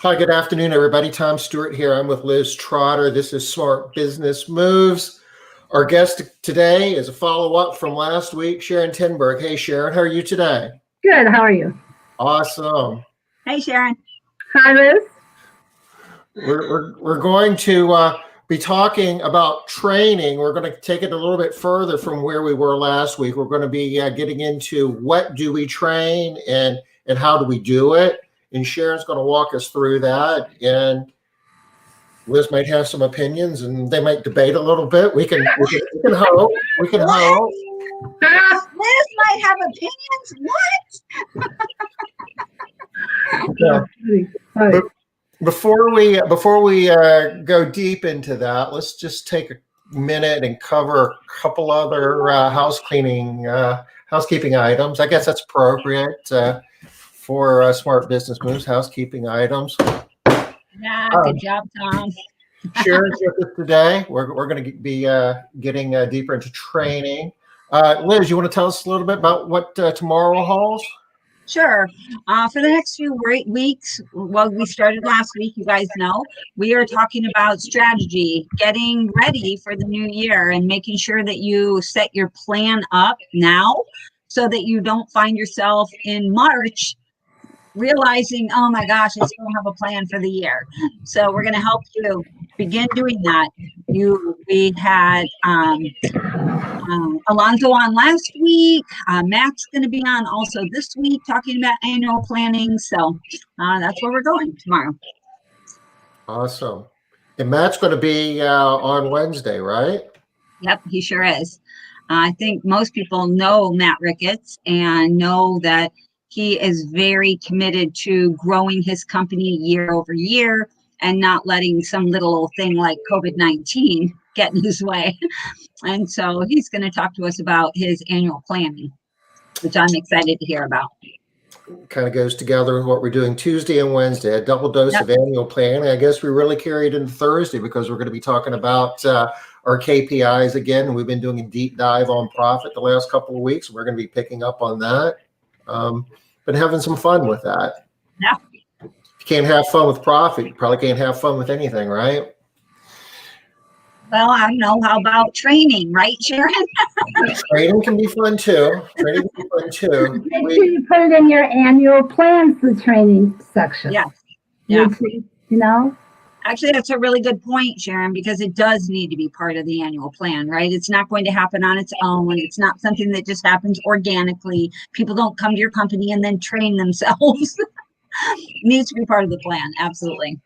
Hi, good afternoon, everybody. Tom Stewart here. I'm with Liz Trotter. This is Smart Business Moves. Our guest today is a follow-up from last week, Sharon Tinberg. Hey, Sharon, how are you today? Good. How are you? Awesome. Hey, Sharon. Hi, Liz. We're going to be talking about training. We're going to take it a little bit further from where we were last week. We're going to be getting into what do we train and how do we do it. And Sharon's going to walk us through that. And Liz might have some opinions, and they might debate a little bit. We can hope. We can hope. Liz might have opinions. What? Yeah. Before we go deep into that, let's just take a minute and cover a couple other housekeeping items. I guess that's appropriate for Smart Business Moves, housekeeping items. Yeah, good job, Tom. Sharon's with us today. We're going to be getting deeper into training. Liz, you want to tell us a little bit about what tomorrow holds? Sure. For the next few weeks, well, we started last week, you guys know, we are talking about strategy, getting ready for the new year and making sure that you set your plan up now so that you don't find yourself in March realizing, oh my gosh, I still don't have a plan for the year. So we're going to help you begin doing that. We had Alonzo on last week. Matt's going to be on also this week talking about annual planning. So that's where we're going tomorrow. Awesome. And Matt's going to be on Wednesday, right? Yep, he sure is. I think most people know Matt Ricketts and know that he is very committed to growing his company year over year and not letting some little old thing like COVID-19 get in his way. And so he's going to talk to us about his annual planning, which I'm excited to hear about. Kind of goes together with what we're doing Tuesday and Wednesday, a double dose of annual planning. I guess we really carried into Thursday because we're going to be talking about our KPIs again. And we've been doing a deep dive on profit the last couple of weeks. We're going to be picking up on that. But having some fun with that. Yeah. If you can't have fun with profit, you probably can't have fun with anything, right? Well, I don't know. How about training, right, Sharon? Training can be fun too. Make sure you put it in your annual plans, the training section. Yes. Yeah. You know? Actually, that's a really good point, Sharon, because it does need to be part of the annual plan, right? It's not going to happen on its own. It's not something that just happens organically. People don't come to your company and then train themselves. It needs to be part of the plan. Absolutely.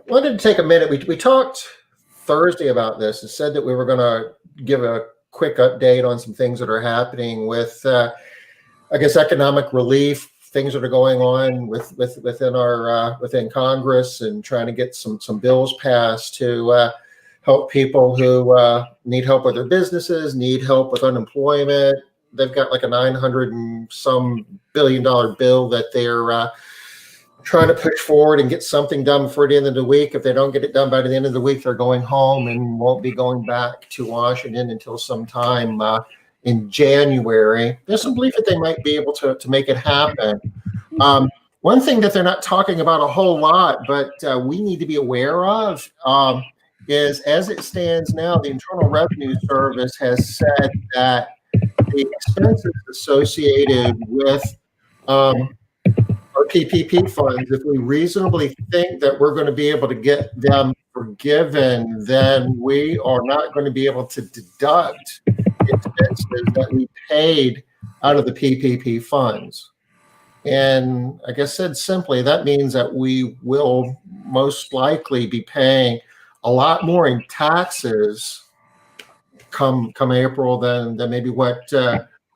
Wanted to take a minute. We talked Thursday about this and said that we were going to give a quick update on some things that are happening with, I guess, economic relief. Things that are going on within Congress and trying to get some bills passed to help people who need help with their businesses, need help with unemployment. They've got like a $900 and some billion bill that they're trying to push forward and get something done before the end of the week. If they don't get it done by the end of the week, they're going home and won't be going back to Washington until sometime in January. There's some belief that they might be able to make it happen. One thing that they're not talking about a whole lot, but we need to be aware of is, as it stands now, the Internal Revenue Service has said that the expenses associated with our PPP funds, if we reasonably think that we're going to be able to get them forgiven, then we are not going to be able to deduct expenses that we paid out of the PPP funds. And I guess said simply, that means that we will most likely be paying a lot more in taxes come April than maybe what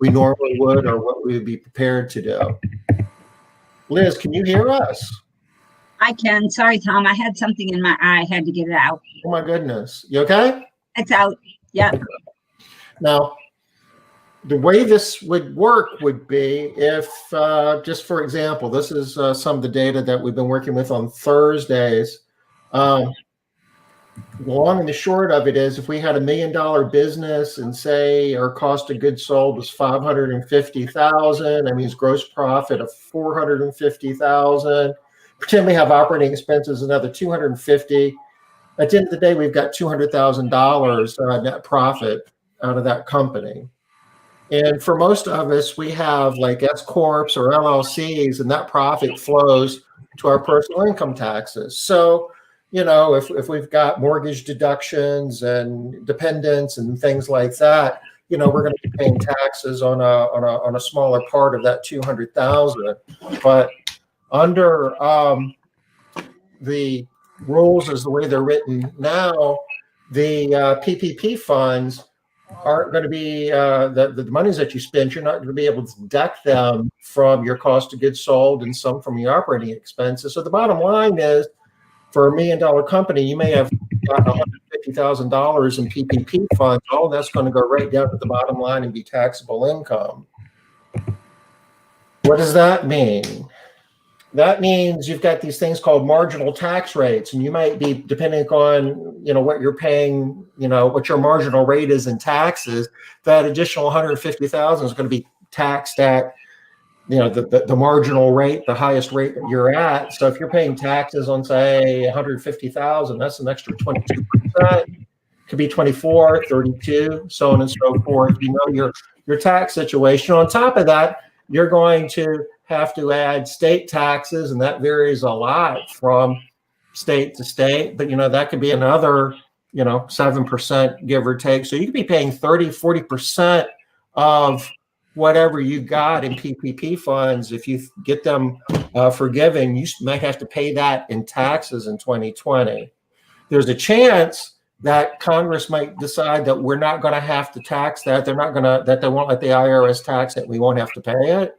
we normally would or what we would be prepared to do. Liz, can you hear us? I can. Sorry, Tom. I had something in my eye. I had to get it out. Oh, my goodness. You okay? It's out. Yeah. Now, the way this would work would be if, just for example, this is some of the data that we've been working with on Thursdays. The long and the short of it is, if we had $1 million business and say our cost of goods sold was 550,000, that means gross profit of 450,000. Pretend we have operating expenses another 250. At the end of the day, we've got $200,000 net profit out of that company. And for most of us, we have like S corps or LLCs, and that profit flows to our personal income taxes. So, if we've got mortgage deductions and dependents and things like that, we're going to be paying taxes on a smaller part of that 200,000. But under the rules as the way they're written now, the PPP funds aren't going to be the monies that you spend. You're not going to be able to deduct them from your cost of goods sold and some from your operating expenses. So the bottom line is, for $1 million company, you may have got $150,000 in PPP funds. All that's going to go right down to the bottom line and be taxable income. What does that mean? That means you've got these things called marginal tax rates, and you might be, depending on what you're paying, what your marginal rate is in taxes, that additional 150,000 is going to be taxed at the marginal rate, the highest rate that you're at. So if you're paying taxes on, say, 150,000, that's an extra 22%. Could be 24, 32, so on and so forth. Your tax situation. On top of that, you're going to have to add state taxes, and that varies a lot from state to state. But that could be another 7%, give or take. So you could be paying 30, 40% of whatever you got in PPP funds. If you get them forgiven, you might have to pay that in taxes in 2020. There's a chance that Congress might decide that we're not going to have to tax that. That they won't let the IRS tax it. We won't have to pay it.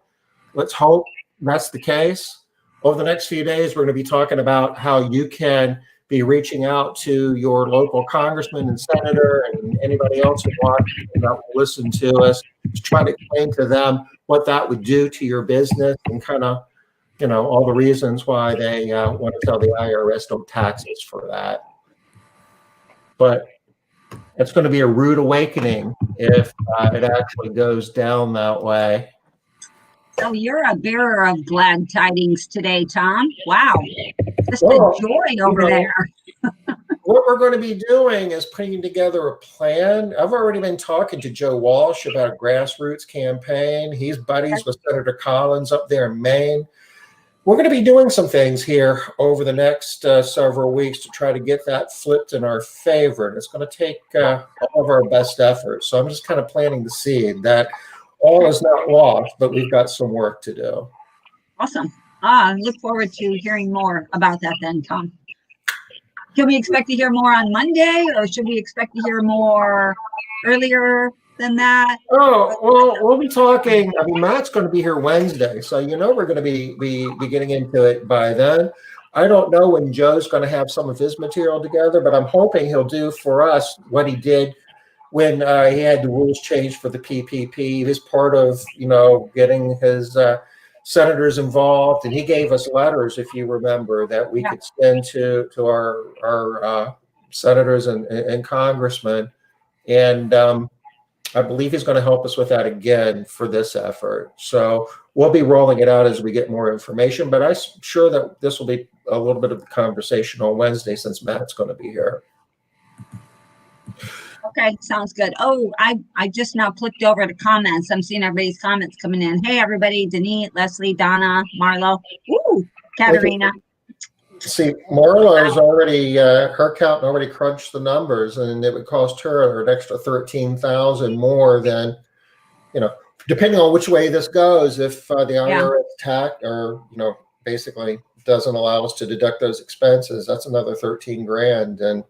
Let's hope that's the case. Over the next few days, we're going to be talking about how you can be reaching out to your local congressman and senator and anybody else who wants to listen to us, to try to explain to them what that would do to your business and kind of, all the reasons why they want to tell the IRS don't tax us for that. But it's going to be a rude awakening if it actually goes down that way. So you're a bearer of glad tidings today, Tom. Wow. Just a joy over there. What we're going to be doing is putting together a plan. I've already been talking to Joe Walsh about a grassroots campaign. He's buddies with Senator Collins up there in Maine. We're going to be doing some things here over the next several weeks to try to get that flipped in our favor. And it's going to take all of our best efforts. So I'm just kind of planting the seed that all is not lost, but we've got some work to do. Awesome. I look forward to hearing more about that then, Tom. Can we expect to hear more on Monday, or should we expect to hear more earlier than that? Oh, well, we'll be talking. I mean, Matt's going to be here Wednesday, so we're going to be getting into it by then. I don't know when Joe's going to have some of his material together, but I'm hoping he'll do for us what he did when he had the rules changed for the PPP. He was part of, getting his senators involved, and he gave us letters, if you remember, that we could send to our senators and congressmen. And I believe he's going to help us with that again for this effort. So we'll be rolling it out as we get more information, but I'm sure that this will be a little bit of the conversation on Wednesday since Matt's going to be here. Okay, sounds good. Oh, I just now clicked over to comments. I'm seeing everybody's comments coming in. Hey, everybody, Denise, Leslie, Donna, Marlo, ooh, Katerina. See, Marla is already, her accountant already crunched the numbers, and it would cost her an extra $13,000 more than, depending on which way this goes. If the IRS tax or, basically doesn't allow us to deduct those expenses, that's another 13 grand. And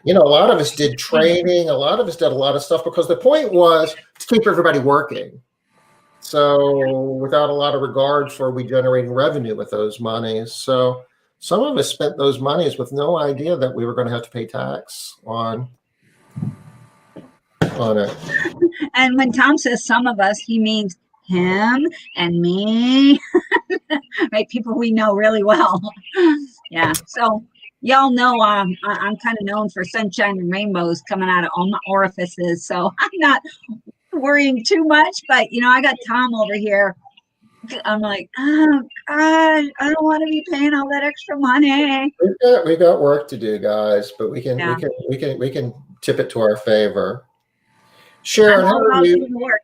a lot of us did training. A lot of us did a lot of stuff because the point was to keep everybody working. So without a lot of regard for we generating revenue with those monies. So some of us spent those monies with no idea that we were going to have to pay tax on it. And when Tom says some of us, he means him and me, right? People we know really well. Yeah. So y'all know I'm kind of known for sunshine and rainbows coming out of all my orifices, so I'm not worrying too much. But I got Tom over here. I'm like, oh God, I don't want to be paying all that extra money. We got work to do, guys, but we can Yeah. we can tip it to our favor. Sharon, I'm how all are about you? doing the work.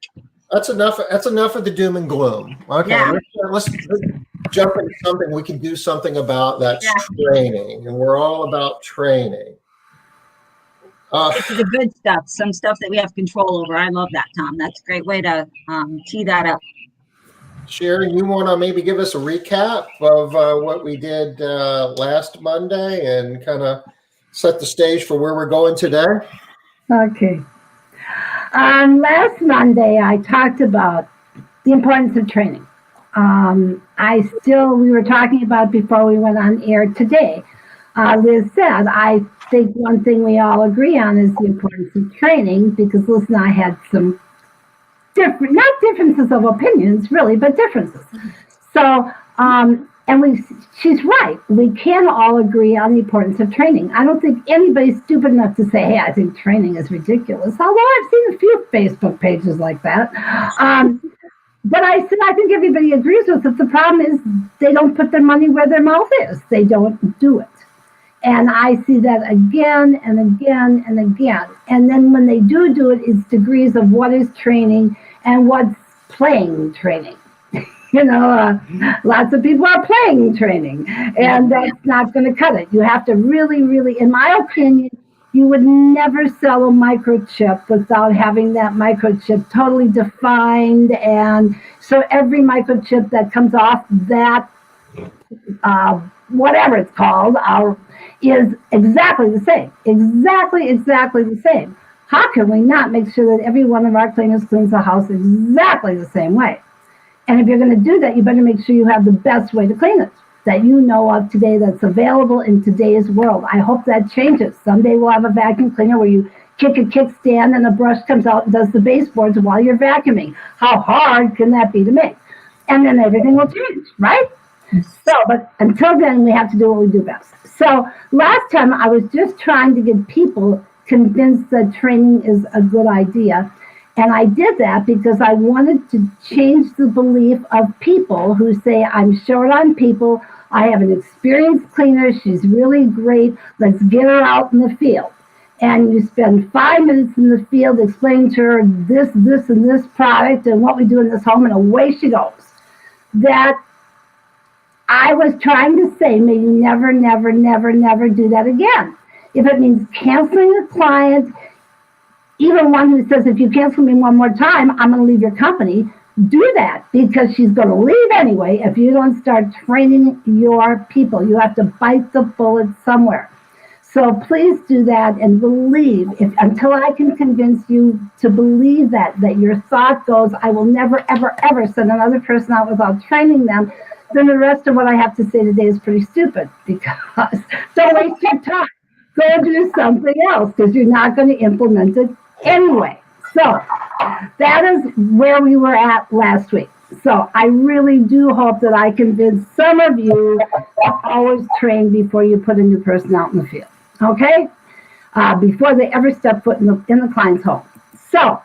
That's enough. That's enough of the doom and gloom. Okay, Yeah. let's jump into something. We can do something about. That's Yeah. training, and we're all about training. Get to the good stuff, some stuff that we have control over. I love that, Tom. That's a great way to tee that up. Sharon, you want to maybe give us a recap of what we did last Monday and kind of set the stage for where we're going today? Okay. Last Monday, I talked about the importance of training. We were talking about before we went on air today. Liz said, I think one thing we all agree on is the importance of training, because Liz and I had some not differences of opinions really, but differences. So, she's right. We can all agree on the importance of training. I don't think anybody's stupid enough to say, hey, I think training is ridiculous. Although I've seen a few Facebook pages like that. But I said, I think everybody agrees with it. The problem is they don't put their money where their mouth is. They don't do it. And I see that again and again and again. And then when they do it, it's degrees of what is training and what's playing training. Lots of people are playing training, and that's not going to cut it. You have to really, really, in my opinion, you would never sell a microchip without having that microchip totally defined. And so every microchip that comes off that, whatever it's called, is exactly the same. Exactly the same. How can we not make sure that every one of our cleaners cleans the house exactly the same way? And if you're going to do that, you better make sure you have the best way to clean it that you know of today that's available in today's world. I hope that changes. Someday we'll have a vacuum cleaner where you kick a kickstand and a brush comes out and does the baseboards while you're vacuuming. How hard can that be to make? And then everything will change, right? So, but until then, we have to do what we do best. So last time I was just trying to get people convinced that training is a good idea. And I did that because I wanted to change the belief of people who say, I'm short on people. I have an experienced cleaner. She's really great. Let's get her out in the field. And you spend 5 minutes in the field explaining to her this, and this product and what we do in this home, and away she goes. That I was trying to say, may you never, never, never, never do that again. If it means canceling a client, even one who says, if you cancel me one more time, I'm going to leave your company, do that, because she's going to leave anyway if you don't start training your people. You have to bite the bullet somewhere. So please do that and believe, until I can convince you to believe that your thought goes, I will never, ever, ever send another person out without training them, then the rest of what I have to say today is pretty stupid, because don't waste your time. Go do something else, because you're not going to implement it anyway. So that is where we were at last week. So I really do hope that I convince some of you to always train before you put a new person out in the field. Okay? Before they ever step foot in the client's home. So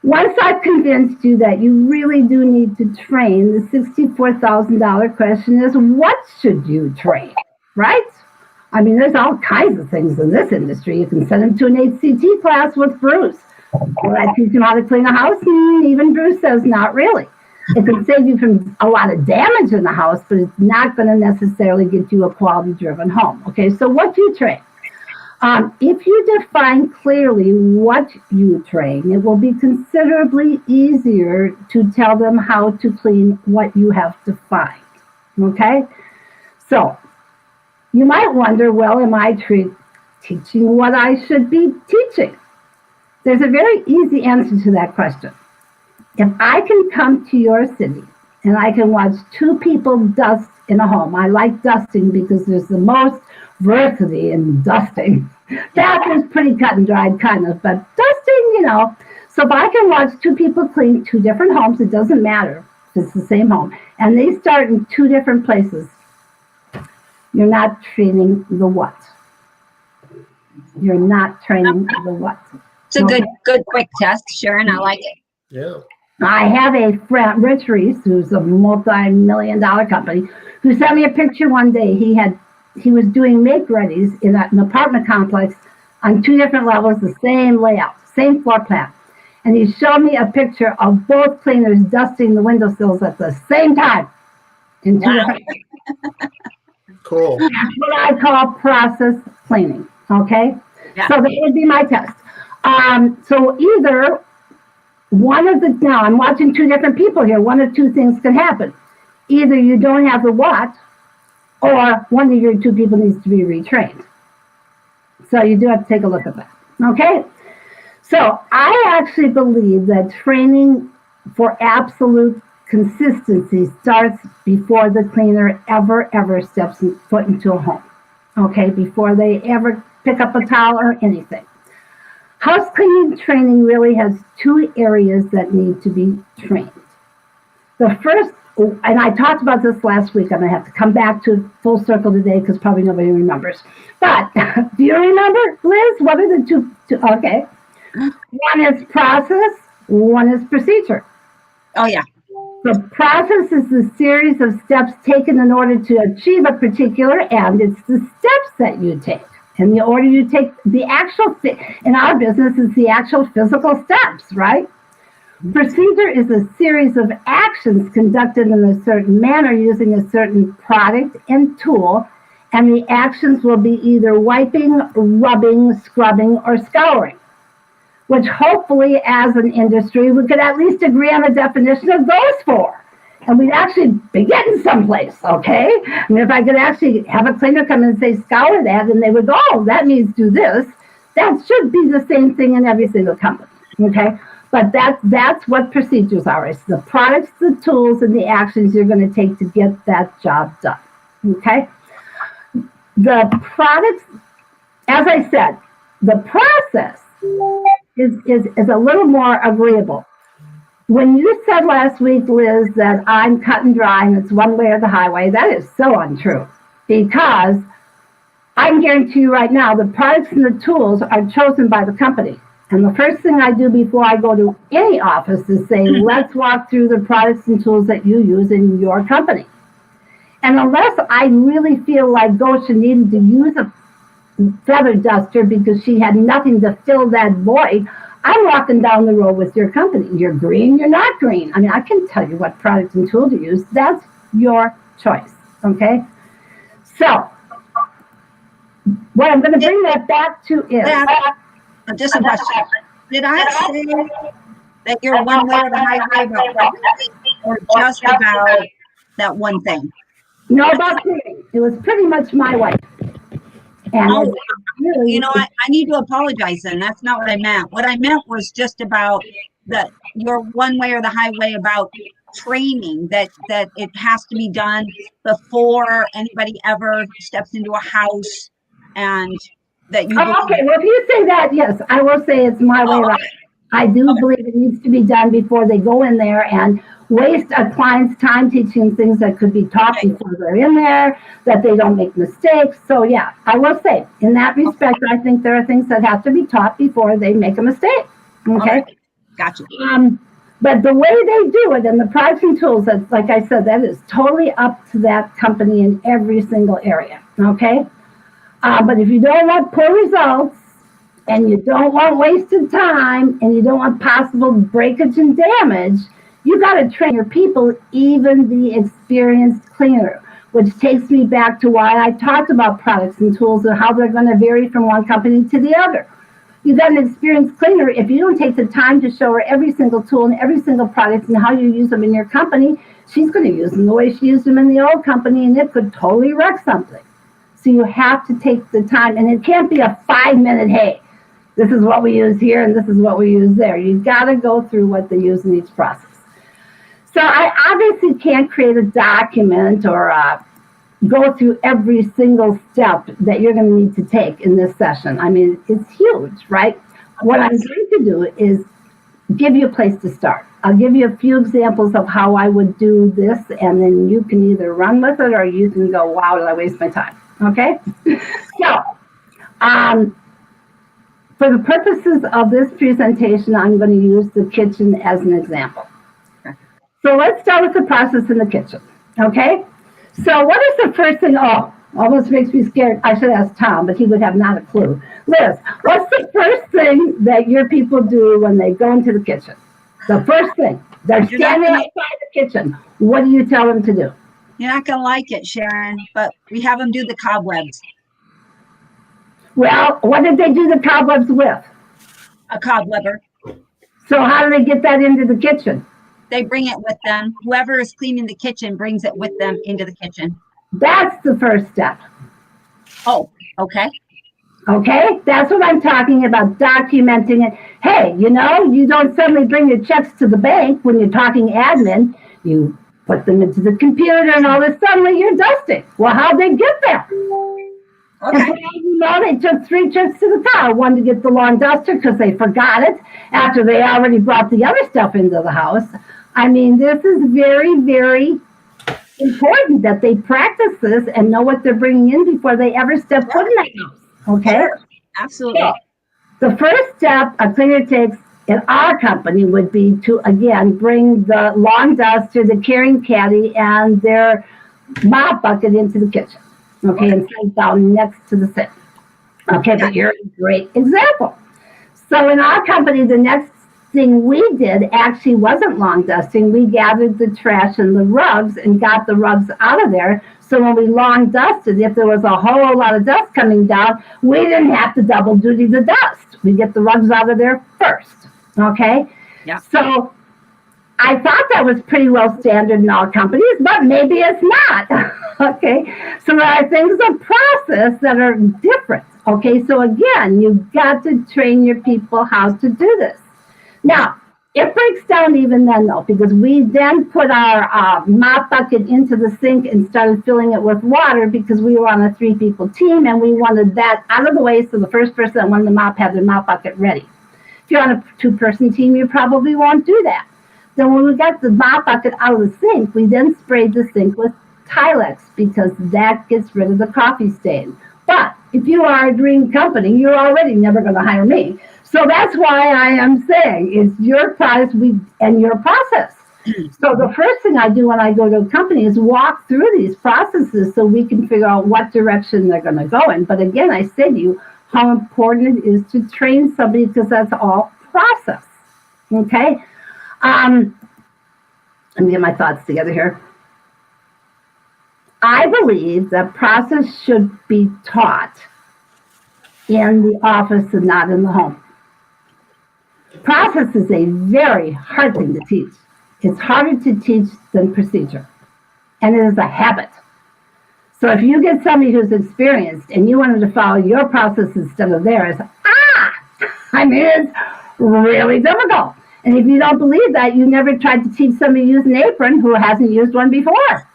once I've convinced you that you really do need to train, the $64,000 question is, what should you train? Right? I mean, there's all kinds of things in this industry. You can send them to an HCT class with Bruce. Will I teach him how to clean a house? And even Bruce says, not really. It can save you from a lot of damage in the house, but it's not going to necessarily get you a quality-driven home. Okay, so what do you train? If you define clearly what you train, it will be considerably easier to tell them how to clean what you have defined. Okay, so you might wonder, well, am I teaching what I should be teaching? There's a very easy answer to that question. If I can come to your city and I can watch two people dust in a home, I like dusting because there's the most variety in dusting. Bathroom's pretty cut and dried, kind of, but dusting, So if I can watch two people clean two different homes, it doesn't matter if it's the same home, and they start in two different places. You're not training the what. You're not training the what. It's a good quick test, Sharon. I like it. Yeah. I have a friend, Rich Reese, who's a multi-million-dollar company, who sent me a picture one day. He was doing make-readies in an apartment complex on 2 different levels, the same layout, same floor plan. And he showed me a picture of both cleaners dusting the windowsills at the same time. In 2 different. Cool. That's what I call process cleaning. Okay, Yeah. so that would be my test. So either one of the, now I'm watching 2 different people here. One of 2 things can happen. Either you don't have the what, or one of your 2 people needs to be retrained. So you do have to take a look at that. Okay. So I actually believe that training for absolute consistency starts before the cleaner ever steps foot into a home. Okay, before they ever pick up a towel or anything. House cleaning training really has 2 areas that need to be trained. The first, and I talked about this last week, I'm going to have to come back to full circle today because probably nobody remembers. But do you remember, Liz? What are the 2? Okay. One is process, one is procedure. Oh, yeah. The process is the series of steps taken in order to achieve a particular end. It's the steps that you take. And the order you take, the actual, in our business, is the actual physical steps, right? Procedure is a series of actions conducted in a certain manner using a certain product and tool. And the actions will be either wiping, rubbing, scrubbing, or scouring. Which hopefully as an industry, we could at least agree on a definition of those 4. And we'd actually be getting someplace, okay? I mean, if I could actually have a cleaner come in and say, scour that, and they would go, oh, that means do this. That should be the same thing in every single company, okay? But that's what procedures are. It's the products, the tools, and the actions you're going to take to get that job done, okay? The products, as I said, the process is a little more agreeable. When you said last week, Liz, that I'm cut and dry and it's one way or the highway, that is so untrue. Because I can guarantee you right now, the products and the tools are chosen by the company. And the first thing I do before I go to any office is say, let's walk through the products and tools that you use in your company. And unless I really feel like Goshen needed to use a feather duster because she had nothing to fill that void, I'm walking down the road with your company. You're green, you're not green. I mean, I can tell you what product and tool to use. That's your choice, okay? So, what I'm going to bring that back to is... Just a question. Did I say that you're one way or the highway about pregnancy, or just about that one thing? No, about cleaning. It was pretty much my way. And you know, I need to apologize then. That's not what I meant. What I meant was just about that you're one way or the highway about training, that it has to be done before anybody ever steps into a house, and that you okay, well, if you say that, yes, I will say it's my way around. I do believe it needs to be done before they go in there and waste a client's time teaching things that could be taught before they're in there, that they don't make mistakes. So yeah, I will say, in that respect, I think there are things that have to be taught before they make a mistake. Okay? Gotcha. But the way they do it and the products and tools, that, like I said, that is totally up to that company in every single area. Okay? But if you don't want poor results, and you don't want wasted time, and you don't want possible breakage and damage, you got to train your people, even the experienced cleaner, which takes me back to why I talked about products and tools and how they're going to vary from one company to the other. You got an experienced cleaner, if you don't take the time to show her every single tool and every single product and how you use them in your company, she's going to use them the way she used them in the old company, and it could totally wreck something. So you have to take the time, and it can't be a 5-minute, hey, this is what we use here and this is what we use there. You've got to go through what they use in each process. So I obviously can't create a document or go through every single step that you're going to need to take in this session. I mean, it's huge, right? What I'm going to do is give you a place to start. I'll give you a few examples of how I would do this, and then you can either run with it or you can go, wow, did I waste my time? Okay? So, for the purposes of this presentation, I'm going to use the kitchen as an example. So let's start with the process in the kitchen. Okay? So what is the first thing? Oh, almost makes me scared. I should ask Tom, but he would have not a clue. Liz, what's the first thing that your people do when they go into the kitchen? The first thing. They're standing outside the kitchen. What do you tell them to do? You're not going to like it, Sharon, but we have them do the cobwebs. Well, what did they do the cobwebs with? A cobwebber. So how do they get that into the kitchen? They bring it with them. Whoever is cleaning the kitchen brings it with them into the kitchen. That's the first step. Oh, okay. Okay, that's what I'm talking about, documenting it. Hey, you know, you don't suddenly bring your checks to the bank when you're talking admin. You put them into the computer and all of a sudden you're dusting. Well, how'd they get there? Okay. And you know, they took 3 trips to the car. One to get the lawn duster because they forgot it after they already brought the other stuff into the house. I mean, this is very, very important that they practice this and know what they're bringing in before they ever step foot in that house. Okay? Absolutely. So, the first step a cleaner takes in our company would be to, again, bring the lawn duster, the carrying caddy, and their mop bucket into the kitchen. Okay, and sit down next to the sink. Okay, but you're a great example. So in our company, the next thing we did actually wasn't lawn dusting. We gathered the trash and the rugs and got the rugs out of there. So when we lawn dusted, if there was a whole lot of dust coming down, we didn't have to double duty the dust. We get the rugs out of there first. Okay? Yeah. So I thought that was pretty well standard in all companies, but maybe it's not. Okay? So there are things of process that are different. Okay? So again, you've got to train your people how to do this. Now, it breaks down even then, though, because we then put our mop bucket into the sink and started filling it with water because we were on a 3-people team and we wanted that out of the way so the first person that wanted the mop had their mop bucket ready. If you're on a 2-person team, you probably won't do that. Then when we got the mop bucket out of the sink, we then sprayed the sink with Tilex because that gets rid of the coffee stain. But if you are a dream company, you're already never going to hire me. So that's why I am saying it's your price and your process. So the first thing I do when I go to a company is walk through these processes so we can figure out what direction they're going to go in. But again, I said to you how important it is to train somebody because that's all process. Okay? Let me get my thoughts together here. I believe that process should be taught in the office and not in the home. Process is a very hard thing to teach. It's harder to teach than procedure. And it is a habit. So if you get somebody who's experienced and you want them to follow your process instead of theirs, it's really difficult. And if you don't believe that, you never tried to teach somebody to use an apron who hasn't used one before.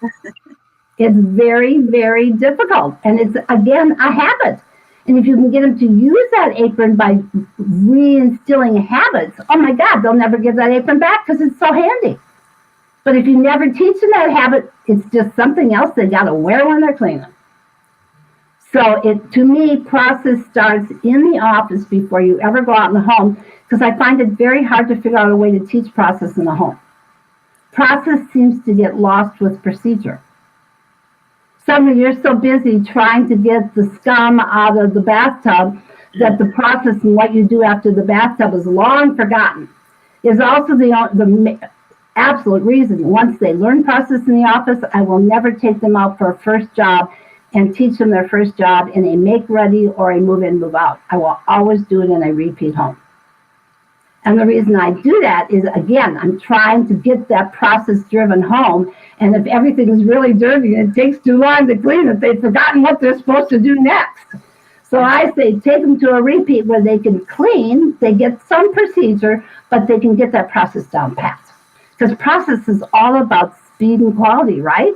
It's very, very difficult. And it's, again, a habit. And if you can get them to use that apron by reinstilling habits, oh my God, they'll never give that apron back because it's so handy. But if you never teach them that habit, it's just something else they got to wear when they're cleaning. So to me, process starts in the office before you ever go out in the home because I find it very hard to figure out a way to teach process in the home. Process seems to get lost with procedure. Suddenly you're so busy trying to get the scum out of the bathtub that the process and what you do after the bathtub is long forgotten. Is also the absolute reason. Once they learn process in the office, I will never take them out for a first job and teach them their first job in a make-ready or a move-in, move-out. I will always do it in a repeat home. And the reason I do that is, again, I'm trying to get that process-driven home. And if everything is really dirty and it takes too long to clean it, they've forgotten what they're supposed to do next. So I say take them to a repeat where they can clean, they get some procedure, but they can get that process down pat. Because process is all about speed and quality, right?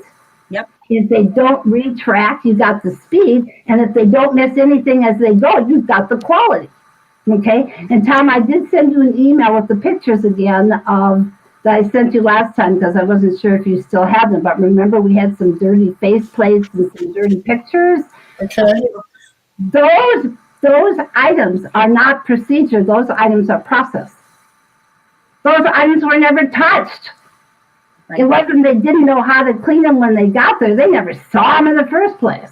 Yep. If they don't retract, you got the speed. And if they don't miss anything as they go, you've got the quality. Okay, and Tom, I did send you an email with the pictures again of that I sent you last time because I wasn't sure if you still have them. But remember, we had some dirty face plates and some dirty pictures. Okay. Those items are not procedure. Those items are process. Those items were never touched. Right. It wasn't they didn't know how to clean them when they got there. They never saw them in the first place.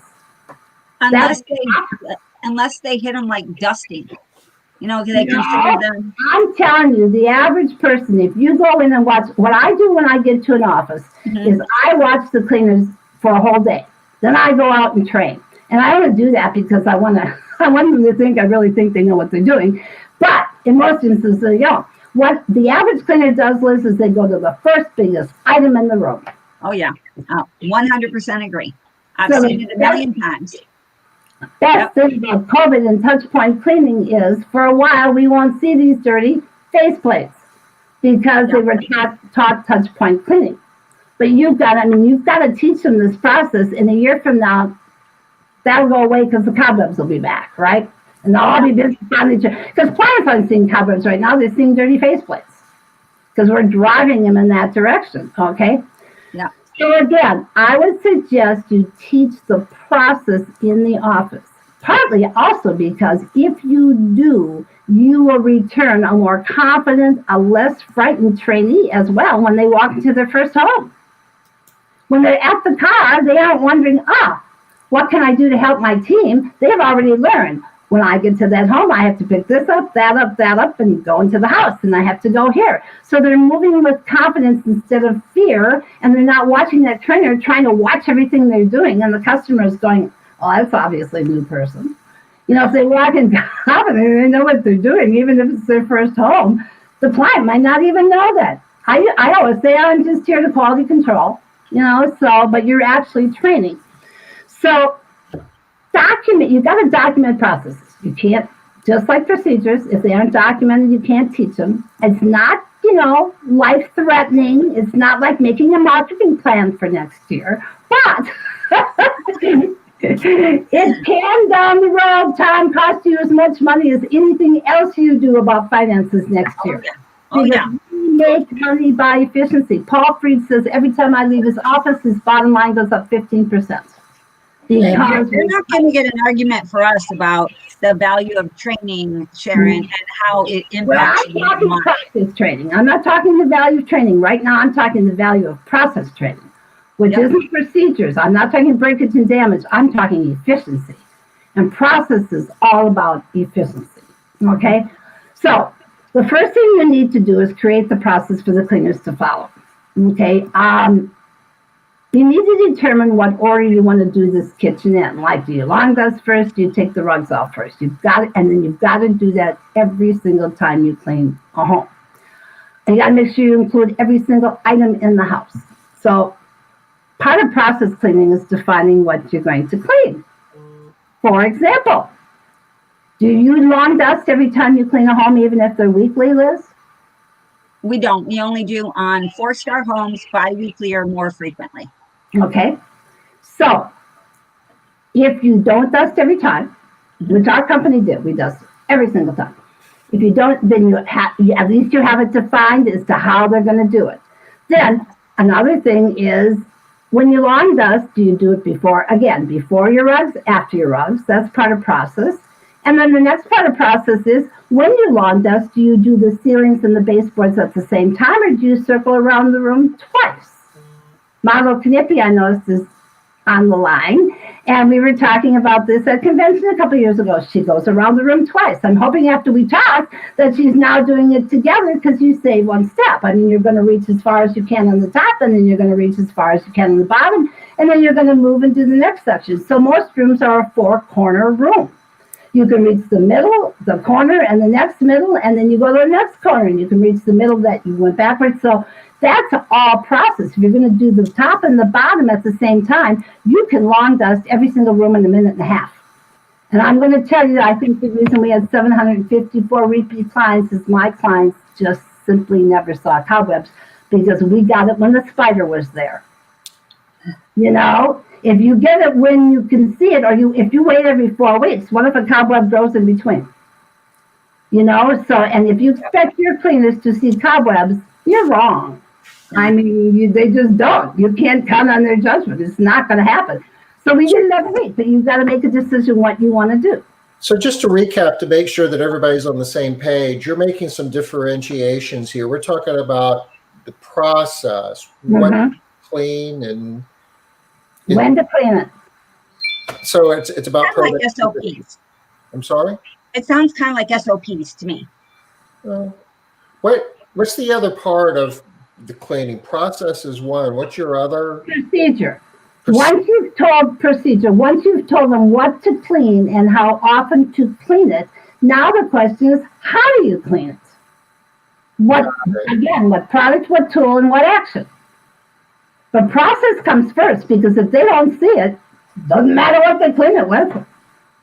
Unless they hit them like dusting, they consider them. I'm telling you, the average person, if you go in and watch, what I do when I get to an office is I watch the cleaners for a whole day. Then I go out and train. And I want to do that because I want them to think I really think they know what they're doing. But in most instances, they don't. What the average cleaner does, Liz, is they go to the first biggest item in the room. Oh, yeah. 100% agree. I've seen it a million times. Best thing about COVID and touch point cleaning is, for a while, we won't see these dirty face plates because they were taught touch point cleaning. But you've got to teach them this process. In a year from now, that'll go away because the cobwebs will be back, right? And they'll all be busy on each other. Because clients aren't seeing cobwebs right now, they're seeing dirty face plates. Because we're driving them in that direction, okay? Yeah. So again, I would suggest you teach the process in the office. Partly also because if you do, you will return a more confident, a less frightened trainee as well when they walk into their first home. When they're at the car, they aren't wondering, what can I do to help my team? They've already learned. When I get to that home, I have to pick this up, that up, and go into the house, and I have to go here. So they're moving with confidence instead of fear, and they're not watching that trainer trying to watch everything they're doing, and the customer is going, oh, that's obviously a new person. If they walk in confident, they know what they're doing, even if it's their first home. The client might not even know that. I always say, I'm just here to quality control, but you're actually training. So you've got to document processes. You can't, just like procedures, if they aren't documented, you can't teach them. It's not, life-threatening. It's not like making a marketing plan for next year. But it can, down the road, time cost you as much money as anything else you do about finances next year. Oh, yeah. We make money by efficiency. Paul Fried says every time I leave his office, his bottom line goes up 15%. You're not going to get an argument for us about the value of training, Sharon, and how it impacts I'm talking practice training. I'm not talking the value of training. Right now, I'm talking the value of process training, which isn't procedures. I'm not talking breakage and damage. I'm talking efficiency. And process is all about efficiency. Okay? So the first thing you need to do is create the process for the cleaners to follow. Okay? You need to determine what order you want to do this kitchen in. Like, do you lawn dust first? Do you take the rugs off first? You've got it, and then you've got to do that every single time you clean a home. And you got to make sure you include every single item in the house. So part of process cleaning is defining what you're going to clean. For example, do you lawn dust every time you clean a home, even if they're weekly, Liz? We don't. We only do on 4-star homes, bi-weekly or more frequently. Okay, so if you don't dust every time, which our company did, we dust every single time. If you don't, then at least you have it defined as to how they're going to do it. Then another thing is, when you lawn dust, do you do it before your rugs, after your rugs? That's part of process. And then the next part of process is, when you lawn dust, do you do the ceilings and the baseboards at the same time, or do you circle around the room twice? Marlo Knippi, I noticed, is on the line, and we were talking about this at convention a couple of years ago. She goes around the room twice. I'm hoping after we talk that she's now doing it together, because you save one step. You're going to reach as far as you can on the top, and then you're going to reach as far as you can on the bottom, and then you're going to move into the next section. So most rooms are a 4-corner room. You can reach the middle, the corner, and the next middle, and then you go to the next corner, and you can reach the middle that you went backwards. So that's all process. If you're going to do the top and the bottom at the same time, you can lawn dust every single room in a minute and a half. And I'm going to tell you, I think the reason we had 754 repeat clients is my clients just simply never saw cobwebs, because we got it when the spider was there. If you get it when you can see it, or if you wait every 4 weeks, what if a cobweb grows in between? And if you expect your cleaners to see cobwebs you're wrong. I mean, they just don't. You can't count on their judgment. It's not going to happen. So we did it every week, but you've got to make a decision what you want to do. So just to recap, to make sure that everybody's on the same page, you're making some differentiations here. We're talking about the process, what to clean and when to clean it. So it's about Kind of like SOPs. I'm sorry? It sounds kind of like SOPs to me. What's the other part of the cleaning process is one. What's your other? Procedure. Once you've told them what to clean and how often to clean it, now the question is, how do you clean it? What product, what tool, and what action? The process comes first, because if they don't see it, doesn't matter what they clean it with.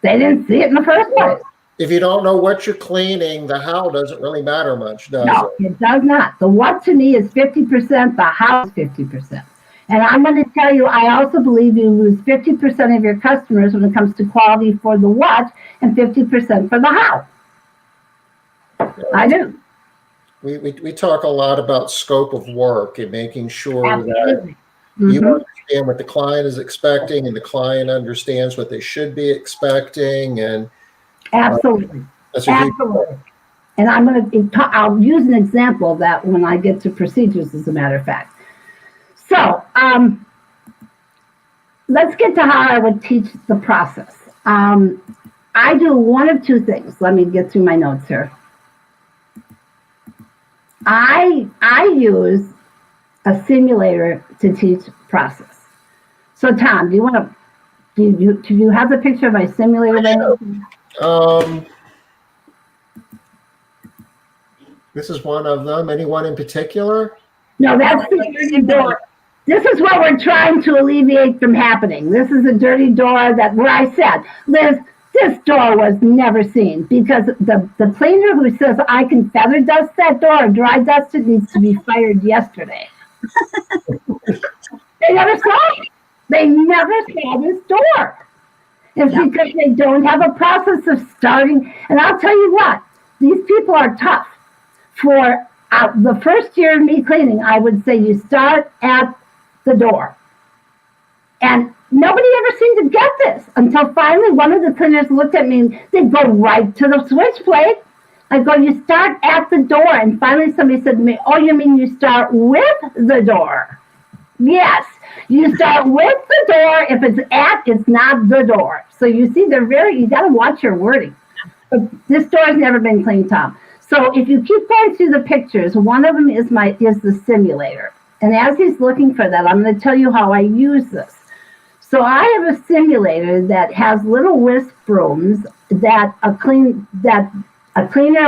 They didn't see it in the first place. If you don't know what you're cleaning, the how doesn't really matter much, does it? No, it does not. The what to me is 50%, the how is 50%. And I'm going to tell you, I also believe you lose 50% of your customers when it comes to quality for the what and 50% for the how. I do. We talk a lot about scope of work and making sure Absolutely. that you understand what the client is expecting and the client understands what they should be expecting. And absolutely. Absolutely. And I'll use an example of that when I get to procedures, as a matter of fact. So let's get to how I would teach the process. I do one of two things. Let me get through my notes here. I use a simulator to teach process. So Tom, do you have the picture of my simulator there? This is one of them. Anyone in particular? No, that's the dirty door. This is what we're trying to alleviate from happening. This is a dirty door where I said, Liz, this door was never seen, because the cleaner who says I can feather dust that door or dry dust it needs to be fired yesterday. They never saw it. They never saw this door. It's because they don't have a process of starting. And I'll tell you what, these people are tough. For the first year of me cleaning, I would say you start at the door. And nobody ever seemed to get this until finally one of the cleaners looked at me and they'd go right to the switch plate. I go, you start at the door. And finally somebody said to me, oh, you mean you start with the door? Yes, you start with the door. If it's not the door. So you see, you got to watch your wording. But this door has never been cleaned, Tom. So if you keep going through the pictures, one of them is the simulator. And as he's looking for that, I'm going to tell you how I use this. So I have a simulator that has little whisk brooms that a cleaner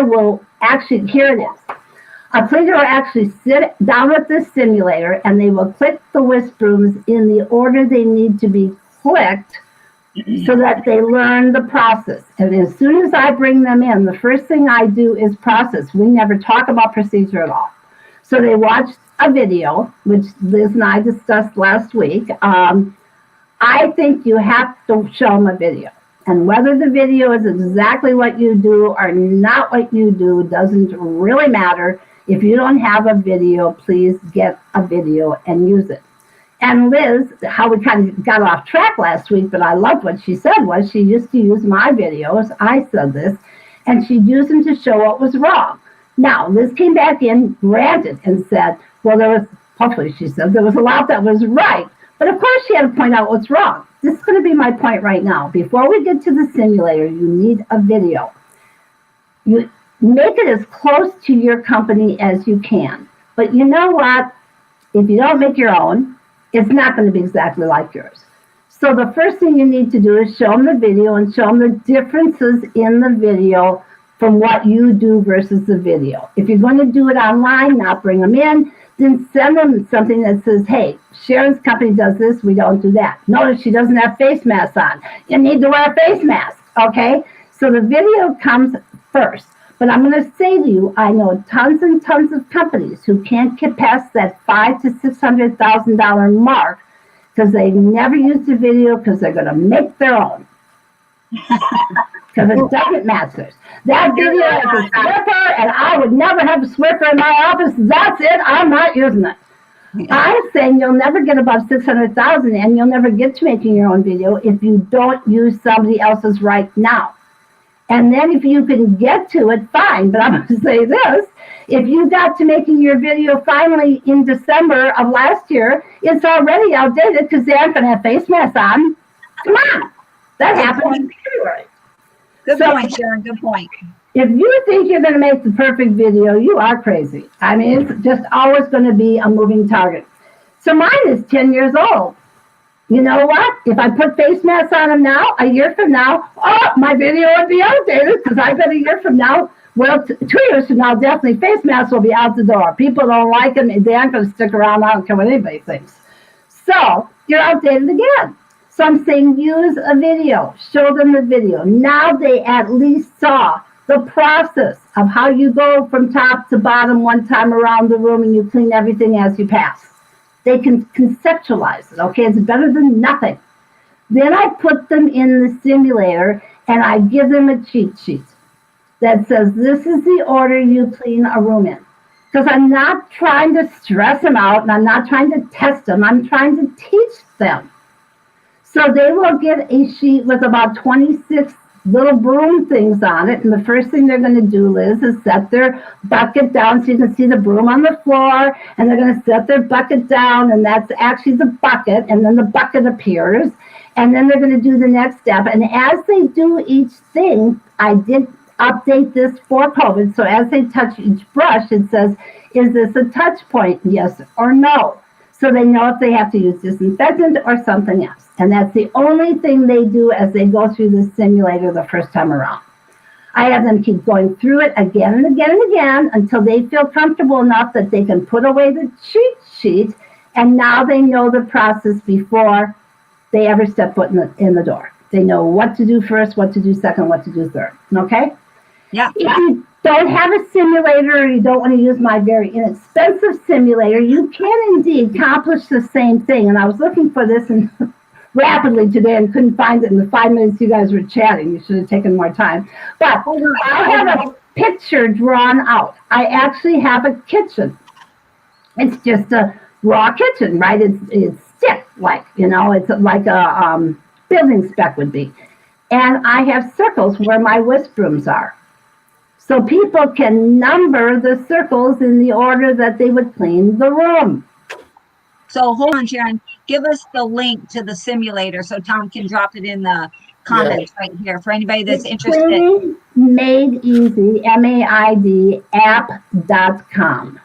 will actually, here it is. A cleaner will actually sit down with the simulator and they will click the whisk brooms in the order they need to be clicked so that they learn the process. And as soon as I bring them in, the first thing I do is process. We never talk about procedure at all. So they watch a video, which Liz and I discussed last week. I think you have to show them a video. And whether the video is exactly what you do or not what you do doesn't really matter. If you don't have a video, please get a video and use it. And Liz, how we kind of got off track last week, but I loved what she said was she used to use my videos. I said this, and she'd use them to show what was wrong. Now, Liz came back in, granted, and said, well, hopefully she said, there was a lot that was right. But of course she had to point out what's wrong. This is going to be my point right now. Before we get to the simulator, you need a video. You make it as close to your company as you can. But you know what? If you don't make your own, it's not going to be exactly like yours. So the first thing you need to do is show them the video and show them the differences in the video from what you do versus the video. If you're going to do it online, not bring them in, then send them something that says, hey, Sharon's company does this, we don't do that. Notice she doesn't have face masks on. You need to wear a face mask, okay? So the video comes first. But I'm going to say to you, I know tons and tons of companies who can't get past that $500,000 to $600,000 mark because they never used a video because they're going to make their own. Because it doesn't match theirs. That video has a Swiffer, and I would never have a Swiffer in my office. That's it. I'm not using it. I'm saying you'll never get above 600,000, and you'll never get to making your own video if you don't use somebody else's right now. And then if you can get to it, fine. But I'm going to say this. If you got to making your video finally in December of last year, it's already outdated because they aren't going to have face masks on. Come on. That happened in February. Good point, Sharon. Good point. If you think you're going to make the perfect video, you are crazy. I mean, it's just always going to be a moving target. So mine is 10 years old. You know what? If I put face masks on them now, a year from now, my video would be outdated because I bet a year from now, well, 2 years from now, definitely face masks will be out the door. People don't like them. They aren't going to stick around. I don't care what anybody thinks. So you're outdated again. So I'm saying use a video. Show them the video. Now they at least saw the process of how you go from top to bottom one time around the room and you clean everything as you pass. They can conceptualize it, okay? It's better than nothing. Then I put them in the simulator and I give them a cheat sheet that says, this is the order you clean a room in. Because I'm not trying to stress them out and I'm not trying to test them. I'm trying to teach them. So they will get a sheet with about 26 little broom things on it. And the first thing they're going to do, Liz, is set their bucket down so you can see the broom on the floor. And they're going to set their bucket down, and that's actually the bucket. And then the bucket appears. And then they're going to do the next step. And as they do each thing, I did update this for COVID. So as they touch each brush, it says, is this a touch point? Yes or no. So they know if they have to use disinfectant or something else. And that's the only thing they do as they go through the simulator the first time around. I have them keep going through it again and again and again until they feel comfortable enough that they can put away the cheat sheet, and now they know the process before they ever step foot in the door. They know what to do first, what to do second, what to do third. Okay? Yeah. If you don't have a simulator or you don't want to use my very inexpensive simulator, you can indeed accomplish the same thing. And I was looking for this and rapidly today and couldn't find it in the 5 minutes you guys were chatting. You should have taken more time. But I have a picture drawn out. I actually have a kitchen. It's just a raw kitchen, right? It's stick-like, you know, it's like a building spec would be. And I have circles where my whisk brooms are. So people can number the circles in the order that they would clean the room. So hold on, Sharon. Give us the link to the simulator so Tom can drop it in the comments right here for anybody that's interested. Cleaning Made Easy, MAID, app.com.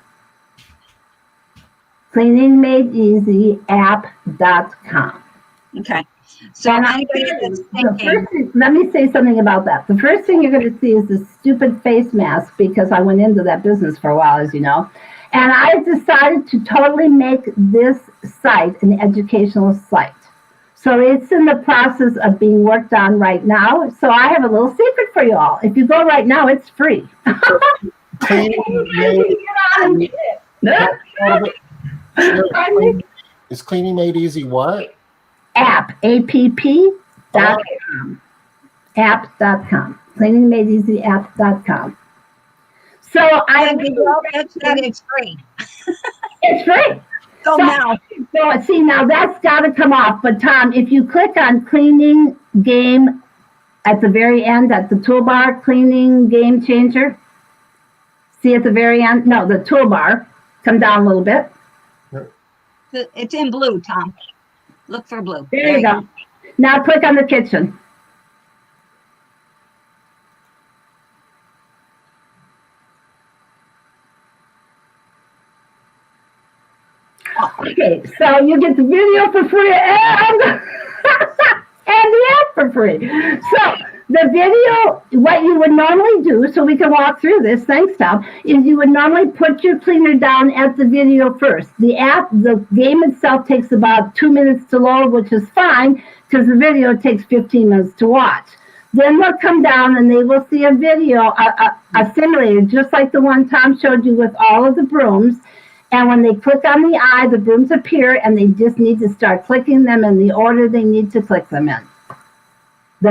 cleaningmadeeasyapp.com. Okay. So anybody that's thinking, let me say something about that. The first thing you're going to see is this stupid face mask, because I went into that business for a while, as you know. And I decided to totally make this site an educational site. So it's in the process of being worked on right now. So I have a little secret for you all. If you go right now, it's free. Is Cleaning Made Easy what? App, app.com. App.com. cleaningmadeeasyapp.com. So I that it's free. It's free. So now. So see, now that's got to come off. But Tom, if you click on cleaning game at the very end, at the toolbar, cleaning game changer. See at the very end? No, the toolbar. Come down a little bit. It's in blue, Tom. Look for blue. There you go. Now click on the kitchen. Okay, so you get the video for free and the app for free. So the video, what you would normally do, so we can walk through this, thanks Tom, is you would normally put your cleaner down at the video first. The app, the game itself takes about 2 minutes to load, which is fine, because the video takes 15 minutes to watch. Then they'll come down and they will see a video, a simulator, just like the one Tom showed you with all of the brooms. And when they click on the eye, the brooms appear, and they just need to start clicking them in the order they need to click them in.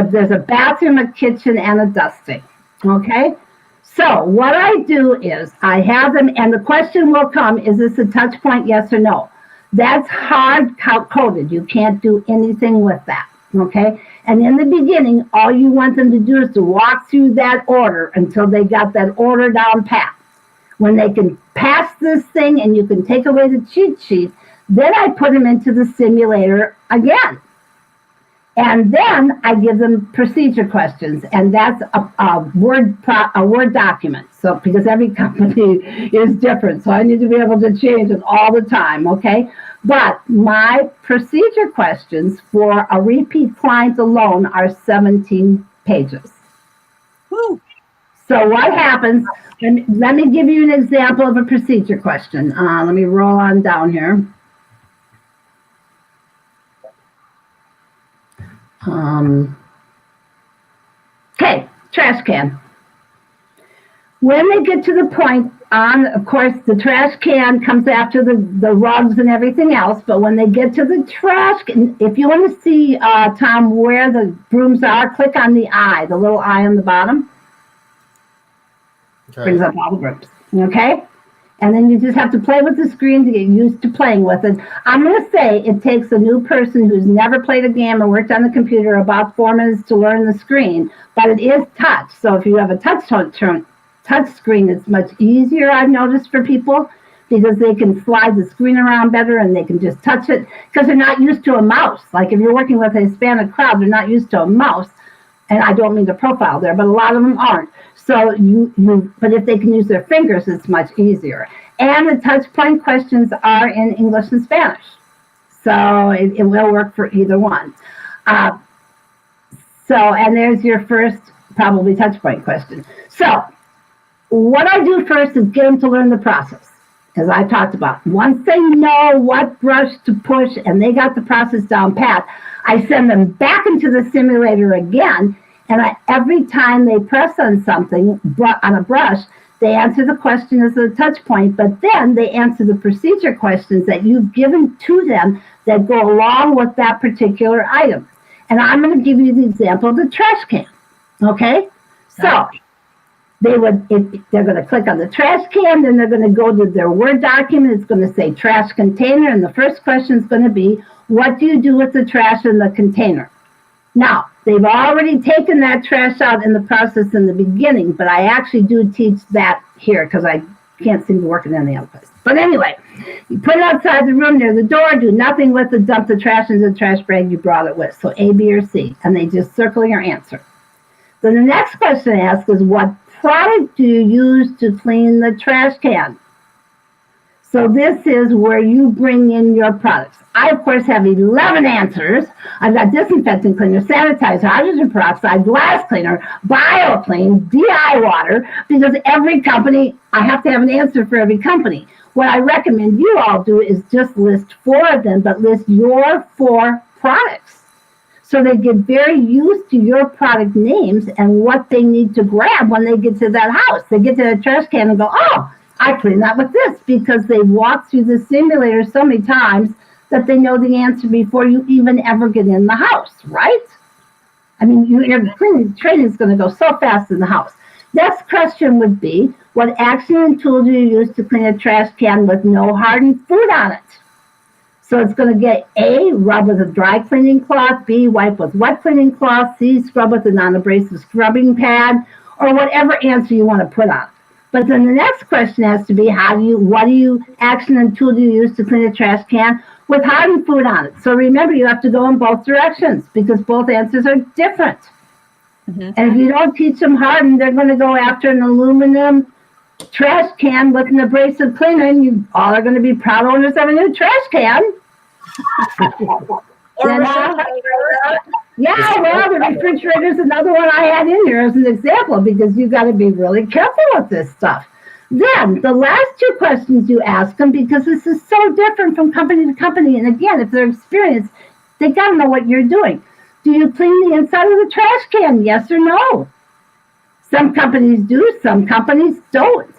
There's a bathroom, a kitchen, and a dusting. Okay? So what I do is I have them, and the question will come, is this a touch point, yes or no? That's hard coded. You can't do anything with that. Okay? And in the beginning, all you want them to do is to walk through that order until they got that order down pat. When they can pass this thing and you can take away the cheat sheet, then I put them into the simulator again. And then I give them procedure questions, and that's a Word document. So because every company is different, so I need to be able to change it all the time, okay? But my procedure questions for a repeat client alone are 17 pages. Woo. So what happens, let me give you an example of a procedure question. Let me roll on down here. Okay, trash can. When they get to the point of course, the trash can comes after the rugs and everything else, but when they get to the trash can, if you want to see, Tom, where the brooms are, click on the eye, the little eye on the bottom. Okay. Brings up all the brooms, okay? And then you just have to play with the screen to get used to playing with it. I'm going to say it takes a new person who's never played a game or worked on the computer about 4 minutes to learn the screen, but it is touch. So if you have a touch screen, it's much easier, I've noticed, for people because they can slide the screen around better and they can just touch it because they're not used to a mouse. Like if you're working with a Hispanic crowd, they're not used to a mouse. And I don't mean to profile there, but a lot of them aren't. So but if they can use their fingers, it's much easier. And the touch point questions are in English and Spanish. So it will work for either one. And there's your first probably touch point question. So what I do first is get them to learn the process, as I talked about. Once they know what brush to push and they got the process down pat, I send them back into the simulator again. And every time they press on something, on a brush, they answer the question as a touch point, but then they answer the procedure questions that you've given to them that go along with that particular item. And I'm going to give you the example of the trash can, okay? So they're going to click on the trash can, then they're going to go to their Word document. It's going to say trash container, and the first question is going to be, what do you do with the trash in the container? Now, they've already taken that trash out in the process in the beginning, but I actually do teach that here because I can't seem to work it in any other place. But anyway, you put it outside the room near the door, do nothing with it, dump the trash into the trash bag you brought it with. So A, B, or C, and they just circle your answer. Then the next question I ask is, what product do you use to clean the trash can? So this is where you bring in your products. I, of course, have 11 answers. I've got disinfectant cleaner, sanitizer, hydrogen peroxide, glass cleaner, BioClean, DI water, because every company, I have to have an answer for every company. What I recommend you all do is just list 4 of them, but list your 4 products. So they get very used to your product names and what they need to grab when they get to that house. They get to the trash can and go, oh, I clean that with this, because they walk through the simulator so many times that they know the answer before you even ever get in the house, right? I mean, your cleaning training is going to go so fast in the house. Next question would be, what action and tool do you use to clean a trash can with no hardened food on it? So it's going to get A, rub with a dry cleaning cloth, B, wipe with wet cleaning cloth, C, scrub with a non-abrasive scrubbing pad, or whatever answer you want to put on it. But then the next question has to be, what action and tool do you use to clean a trash can with hardened food on it? So remember, you have to go in both directions because both answers are different. Mm-hmm. And if you don't teach them hardened, they're going to go after an aluminum trash can with an abrasive cleaner, and you all are going to be proud owners of a new trash can. Yeah, well, the refrigerator is another one I had in here as an example, because you got to be really careful with this stuff. Then the last 2 questions you ask them, because this is so different from company to company, and again, if they're experienced, they got to know what you're doing. Do you clean the inside of the trash can? Yes or no? Some companies do, some companies don't.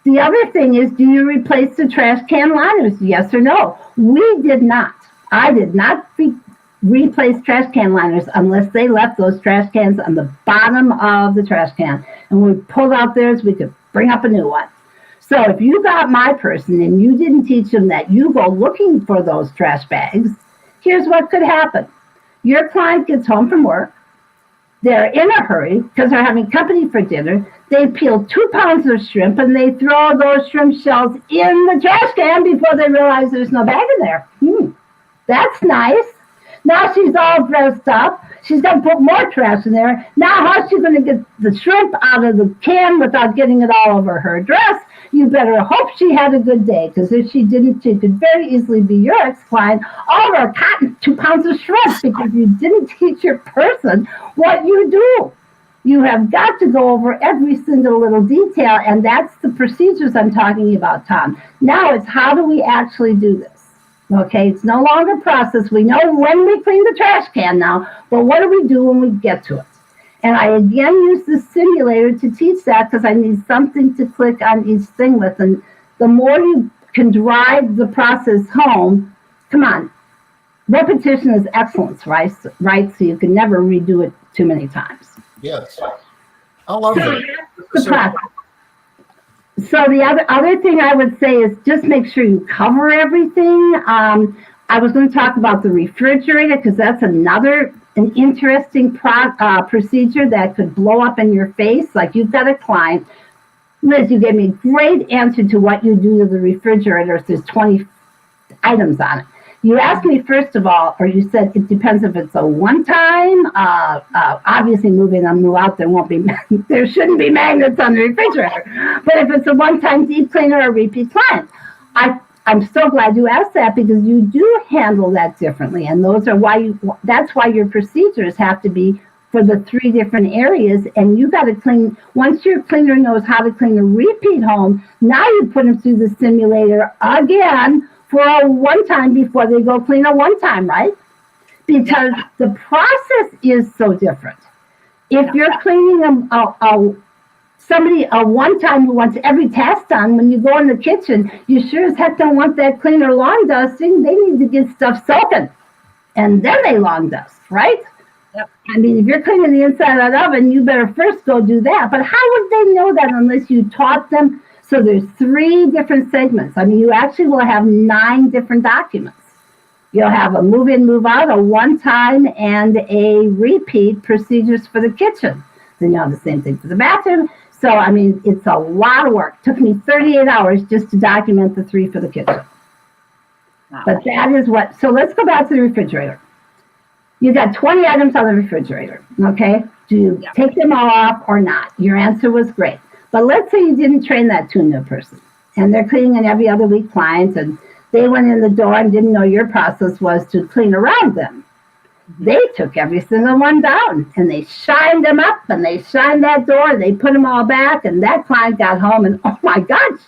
The other thing is, do you replace the trash can liners? Yes or no? We did not. I did not replace trash can liners unless they left those trash cans on the bottom of the trash can. And when we pulled out theirs, we could bring up a new one. So if you got my person and you didn't teach them that you go looking for those trash bags, here's what could happen. Your client gets home from work. They're in a hurry because they're having company for dinner. They peel 2 pounds of shrimp and they throw those shrimp shells in the trash can before they realize there's no bag in there. That's nice. Now she's all dressed up. She's going to put more trash in there. Now how's she going to get the shrimp out of the can without getting it all over her dress? You better hope she had a good day, because if she didn't, she could very easily be your ex-client all over cotton 2 pounds of shrimp because you didn't teach your person what you do. You have got to go over every single little detail, and that's the procedures I'm talking about, Tom. Now it's how do we actually do this? Okay, it's no longer process. We know when we clean the trash can now, but what do we do when we get to it? And I again use the simulator to teach that because I need something to click on each thing with. And the more you can drive the process home, come on, repetition is excellence, right? So you can never redo it too many times. Yes. I love that. So the other thing I would say is just make sure you cover everything. I was going to talk about the refrigerator because that's an interesting procedure that could blow up in your face. Like you've got a client, Liz, you gave me a great answer to what you do to the refrigerator if there's 20 items on it. You asked me, first of all, or you said it depends if it's a one-time, obviously move in and move out, there shouldn't be magnets on the refrigerator. But if it's a one-time deep cleaner or repeat client, I'm so glad you asked that because you do handle that differently. And that's why your procedures have to be for the 3 different areas. And you got to clean, once your cleaner knows how to clean a repeat home, now you put them through the simulator again for a one-time before they go clean a one-time, right? Because the process is so different. If you're cleaning somebody a one-time who wants every task done, when you go in the kitchen, you sure as heck don't want that cleaner lawn dusting. They need to get stuff soaking, and then they lawn dust, right? Yep. I mean, if you're cleaning the inside of that oven, you better first go do that. But how would they know that unless you taught them? So there's 3 different segments. I mean, you actually will have 9 different documents. You'll have a move in, move out, a one-time, and a repeat procedures for the kitchen. Then you'll have the same thing for the bathroom. So, I mean, it's a lot of work. It took me 38 hours just to document the 3 for the kitchen. Wow. But that is so let's go back to the refrigerator. You got 20 items on the refrigerator, okay? Do you take them all off or not? Your answer was great. But let's say you didn't train that tuna person, and they're cleaning an every other week client, and they went in the door and didn't know your process was to clean around them. They took every single one down, and they shined them up, and they shined that door, they put them all back, and that client got home, and oh my gosh,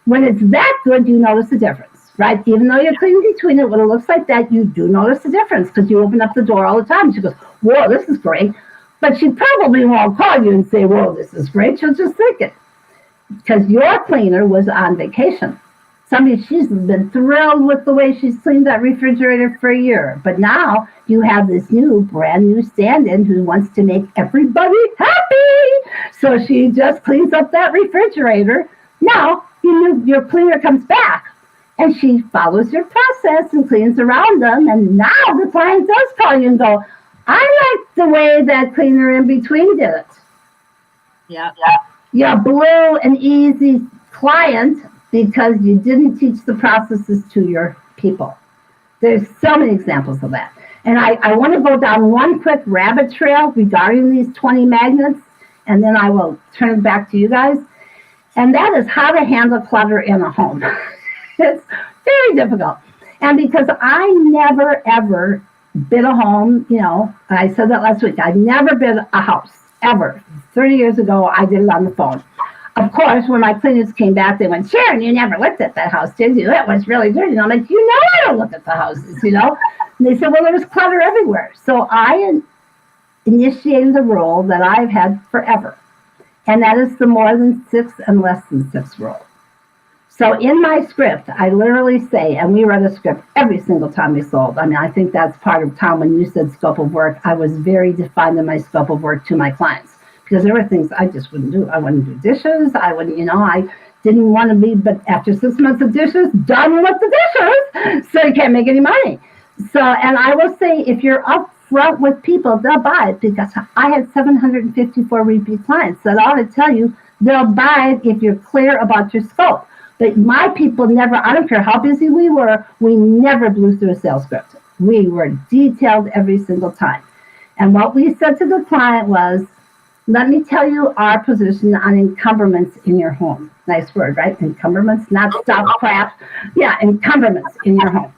when it's that good, you notice the difference, right? Even though you're cleaning between it, when it looks like that, you do notice the difference, because you open up the door all the time. She goes, whoa, this is great. But she probably won't call you and say, whoa, this is great. She'll just think it. Because your cleaner was on vacation. She's been thrilled with the way she's cleaned that refrigerator for a year. But now you have this brand new stand-in who wants to make everybody happy. So she just cleans up that refrigerator. Now your cleaner comes back and she follows your process and cleans around them. And now the client does call you and go, I like the way that cleaner in between did it. Yeah. You blew an easy client because you didn't teach the processes to your people. There's so many examples of that. And I want to go down one quick rabbit trail regarding these 20 magnets, and then I will turn it back to you guys. And that is how to handle clutter in a home. It's very difficult. And because I never, ever bid a home, I said that last week, I never bid a house, ever. 30 years ago, I did it on the phone. Of course, when my cleaners came back, they went, Sharon, you never looked at that house, did you? It was really dirty. And I'm like, I don't look at the houses, And they said, well, there was clutter everywhere. So I initiated a rule that I've had forever. And that is the more than 6 and less than 6 rule. So in my script, I literally say, and we read a script every single time we sold. I mean, I think that's part of, Tom, when you said scope of work, I was very defined in my scope of work to my clients, because there were things I just wouldn't do. I wouldn't do dishes. I wouldn't, I didn't want to be, but after 6 months of dishes, done with the dishes. So you can't make any money. So, and I will say, if you're upfront with people, they'll buy it, because I had 754 repeat clients that ought to tell you they'll buy it if you're clear about your scope. But my people never, I don't care how busy we were, we never blew through a sales script. We were detailed every single time. And what we said to the client was, let me tell you our position on encumbrance in your home. Nice word, right? Encumbrance, not stuff, crap. Yeah, encumbrance in your home.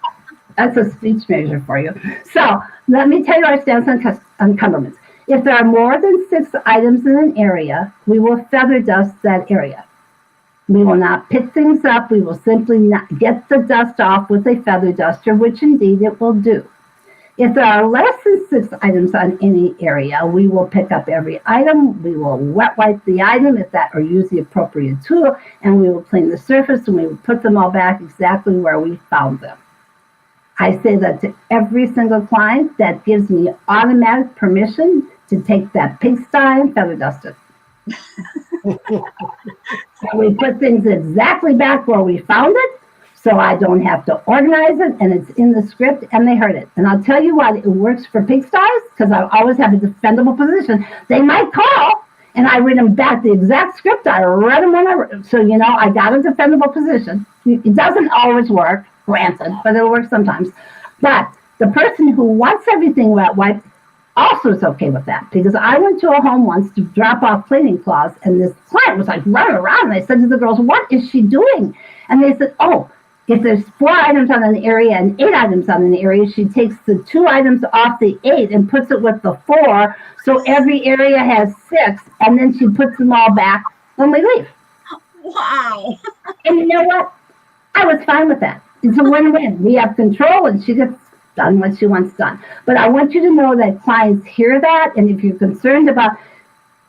That's a speech measure for you. So let me tell you our stance on encumbrance. If there are more than 6 items in an area, we will feather dust that area. We will not pick things up. We will simply not get the dust off with a feather duster, which indeed it will do. If there are less than 6 items on any area, we will pick up every item. We will wet wipe the item or use the appropriate tool, and we will clean the surface, and we will put them all back exactly where we found them. I say that to every single client. That gives me automatic permission to take that pigsty and feather dust it. So we put things exactly back where we found it, so I don't have to organize it, and it's in the script, and they heard it. And I'll tell you what, it works for pigsties, because I always have a defendable position. They might call, and I read them back the exact script. I read them when I read. So, I got a defendable position. It doesn't always work, granted, but it'll work sometimes. But the person who wants everything wet wiped also is okay with that, because I went to a home once to drop off cleaning cloths, and this client was like running around, and I said to the girls, what is she doing? And they said, oh, if there's 4 items on an area and 8 items on an area, she takes the 2 items off the 8 and puts it with the 4, so every area has 6, and then she puts them all back when we leave. Wow. And you know what? I was fine with that. It's a win-win. We have control, and she gets done what she wants done. But I want you to know that clients hear that, and if you're concerned about,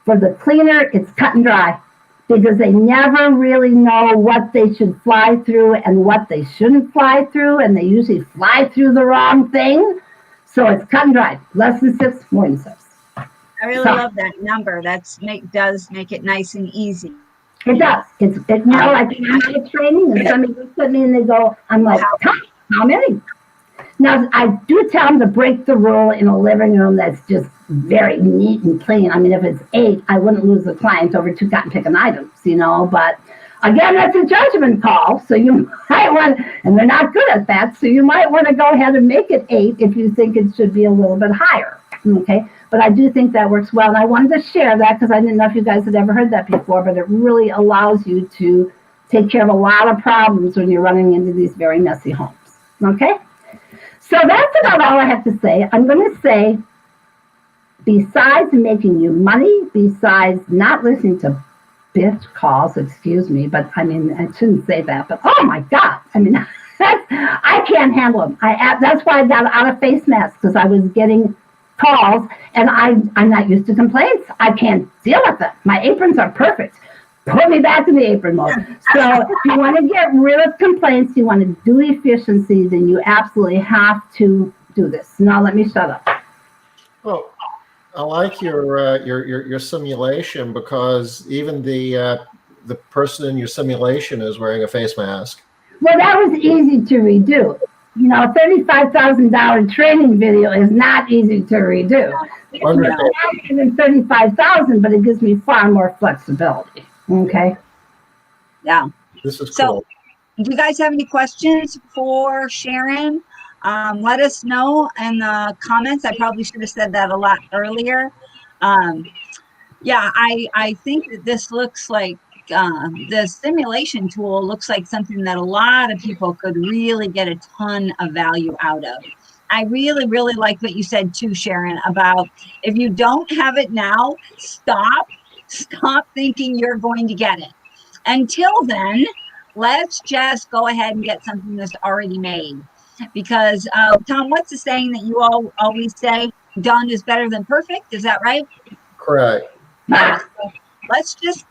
for the cleaner, it's cut and dry, because they never really know what they should fly through and what they shouldn't fly through, and they usually fly through the wrong thing. So it's cut and dry. Less than 6, more than 6. I really love that number. Does make it nice and easy. It does. Like I'm at a training, and somebody looks at me and they go, I'm like, how many? Now, I do tell them to break the rule in a living room that's just very neat and clean. I mean, if it's 8, I wouldn't lose the client over 2 cotton picking items, but again, that's a judgment call. So you might want, and they're not good at that, so you might want to go ahead and make it 8 if you think it should be a little bit higher, okay? But I do think that works well, and I wanted to share that because I didn't know if you guys had ever heard that before, but it really allows you to take care of a lot of problems when you're running into these very messy homes, okay? So that's about all I have to say. I'm going to say, besides making you money, besides not listening to bitch calls, excuse me, but I mean, I shouldn't say that, but oh my God, I mean, I can't handle them. That's why I got out of face masks, because I was getting calls, and I'm not used to complaints. I can't deal with it. My aprons are perfect. Put me back in the apron mode. So if you want to get rid of complaints, you want to do efficiency, then you absolutely have to do this. Now let me shut up. Well, I like your simulation, because even the person in your simulation is wearing a face mask. Well, that was easy to redo. A $35,000 training video is not easy to redo. It's not even $35,000, but it gives me far more flexibility. Okay. Yeah. This is so cool. Do you guys have any questions for Sharon? Let us know in the comments. I probably should have said that a lot earlier. I think that this looks like the simulation tool looks like something that a lot of people could really get a ton of value out of. I really, really like what you said too, Sharon, about if you don't have it now, stop thinking you're going to get it. Until then, let's just go ahead and get something that's already made. Because, Tom, what's the saying that you all always say? Done is better than perfect. Is that right? Correct. Yeah. let's just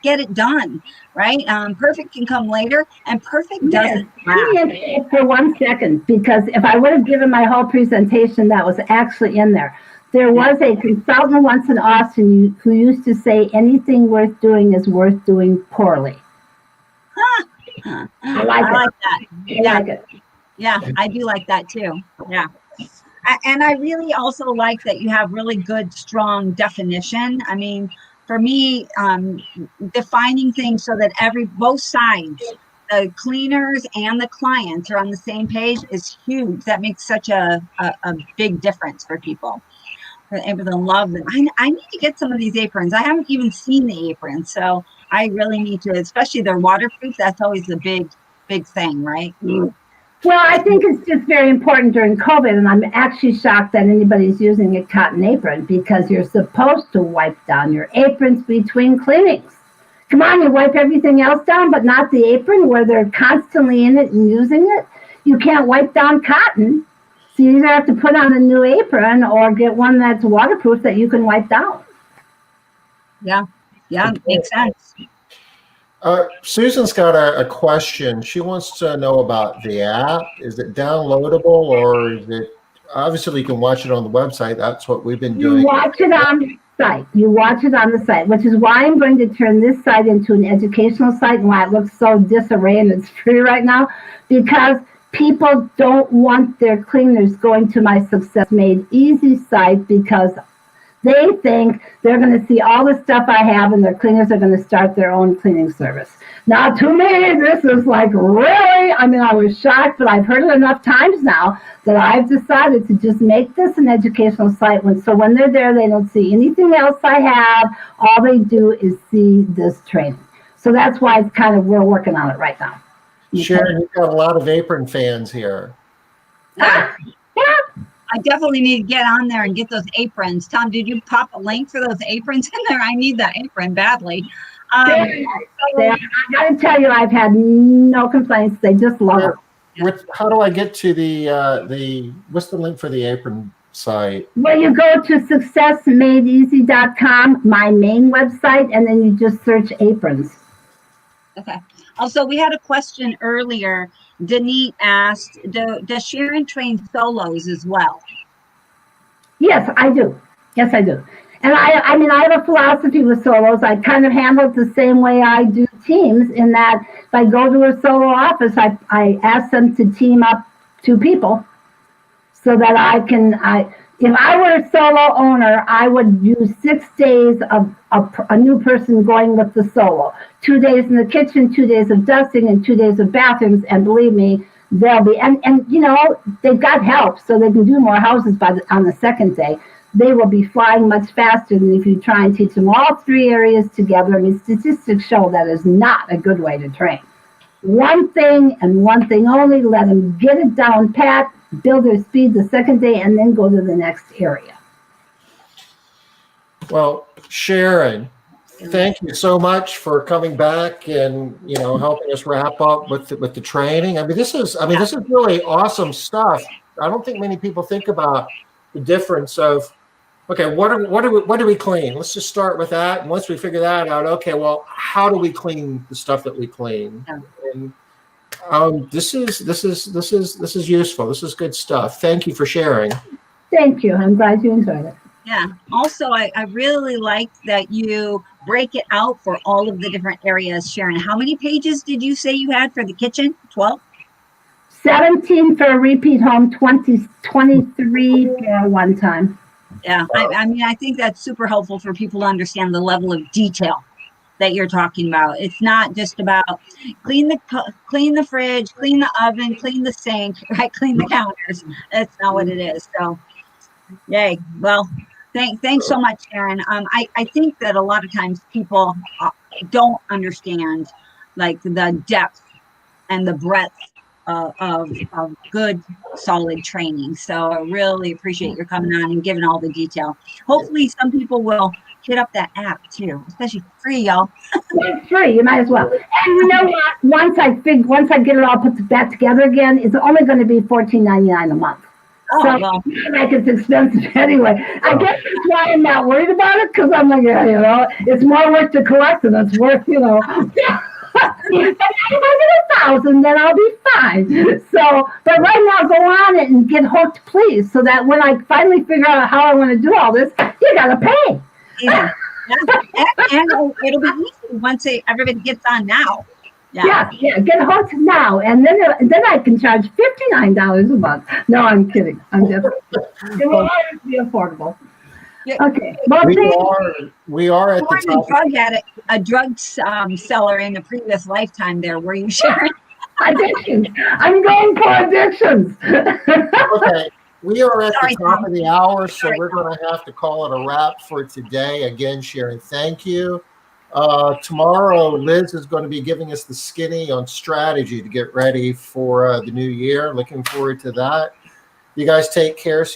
get it done, right? Perfect can come later, and perfect doesn't Let last. me interrupt for 1 second, because if I would have given my whole presentation, that was actually in there. There was a consultant once in Austin who used to say anything worth doing is worth doing poorly. I like that. I like it. Yeah, I do like that too. Yeah. And I really also like that you have really good, strong definition. I mean, for me, defining things so that both sides, the cleaners and the clients, are on the same page is huge. That makes such a big difference for people. They're able to love them. I need to get some of these aprons. I haven't even seen the aprons, so I really need to, especially they're waterproof. That's always the big thing, right? Well, I think it's just very important during COVID, and I'm actually shocked that anybody's using a cotton apron, because you're supposed to wipe down your aprons between cleanings. Come on, you wipe everything else down, but not the apron where they're constantly in it and using it. You can't wipe down cotton. So you either have to put on a new apron or get one that's waterproof that you can wipe down. Yeah, makes sense. Susan's got a question. She wants to know about the app. Is it downloadable, or is it, obviously you can watch it on the website. That's what we've been doing. You watch it on the site. You watch it on the site, which is why I'm going to turn this site into an educational site, and why it looks so disarray and it's free right now, because people don't want their cleaners going to my Success Made Easy site, because they think they're going to see all the stuff I have and their cleaners are going to start their own cleaning service. Now, to me, this is like, really? I mean, I was shocked, but I've heard it enough times now that I've decided to just make this an educational site. So when they're there, they don't see anything else I have. All they do is see this training. So that's why it's kind of, we're working on it right now. Sharon, you've got a lot of apron fans here. Yeah. I definitely need to get on there and get those aprons. Tom, did you pop a link for those aprons in there? I need that apron badly. I got to tell you, I've had no complaints. They just love it. How do I get to the what's the link for the apron site? Well, you go to successmadeeasy.com, my main website, and then you just search aprons. Okay. Also, we had a question earlier. Denise asked, does Sharon train solos as well? Yes, I do. Yes, I do. And I mean, I have a philosophy with solos. I kind of handle it the same way I do teams, in that if I go to a solo office, I ask them to team up 2 people so that if I were a solo owner, I would use 6 days of a new person going with the solo. 2 days in the kitchen, 2 days of dusting, and 2 days of bathrooms. And believe me, they'll be, and you know, they've got help, so they can do more houses on the second day. They will be flying much faster than if you try and teach them all 3 areas together. I mean, statistics show that is not a good way to train. One thing and one thing only, let them get it down pat, build their speed the second day, and then go to the next area. Well, Sharon, thank you so much for coming back and, you know, helping us wrap up with the training. I mean, this is really awesome stuff. I don't think many people think about the difference of, okay, what do we clean? Let's just start with that. And once we figure that out, okay, well, how do we clean the stuff that we clean? And this is useful. This is good stuff. Thank you for sharing. Thank you. I'm glad you enjoyed it. Yeah. Also, I really like that you break it out for all of the different areas, Sharon. How many pages did you say you had for the kitchen? 12? 17 for a repeat home, 23 for a one time. Yeah. I mean, I think that's super helpful for people to understand the level of detail that you're talking about. It's not just about clean the fridge, clean the oven, clean the sink, right? Clean the counters. That's not what it is. So, yay. Well, thanks so much, Sharon. I think that a lot of times people don't understand like the depth and the breadth of good, solid training. So I really appreciate your coming on and giving all the detail. Hopefully some people will hit up that app too, especially free, y'all. It's free, you might as well. And you know what? Once I get it all put back together again, it's only going to be $14.99 a month. Oh, So well, like it's expensive anyway. I guess that's why I'm not worried about it, because I'm like, yeah, it's more work to collect than it's worth, If I get 1,000, then I'll be fine. So, but right now, go on it and get hooked, please, so that when I finally figure out how I want to do all this, you gotta pay. easy. Yeah. And it'll be easy once everybody gets on now. Yeah, get hooked now, and then I can charge $59 a month. No, I'm kidding. I'm just it will always be affordable. Yeah. Okay. Well, we are at You the were top. a drug seller in a previous lifetime there, were you, Sharon? addictions. I'm going for addictions. Okay, we are at Sorry, the top Tom. of the hour, so Sorry, we're going to have to call it a wrap for today. Again, Sharon, thank you. Tomorrow, Liz is going to be giving us the skinny on strategy to get ready for the new year. Looking forward to that. You guys take care. See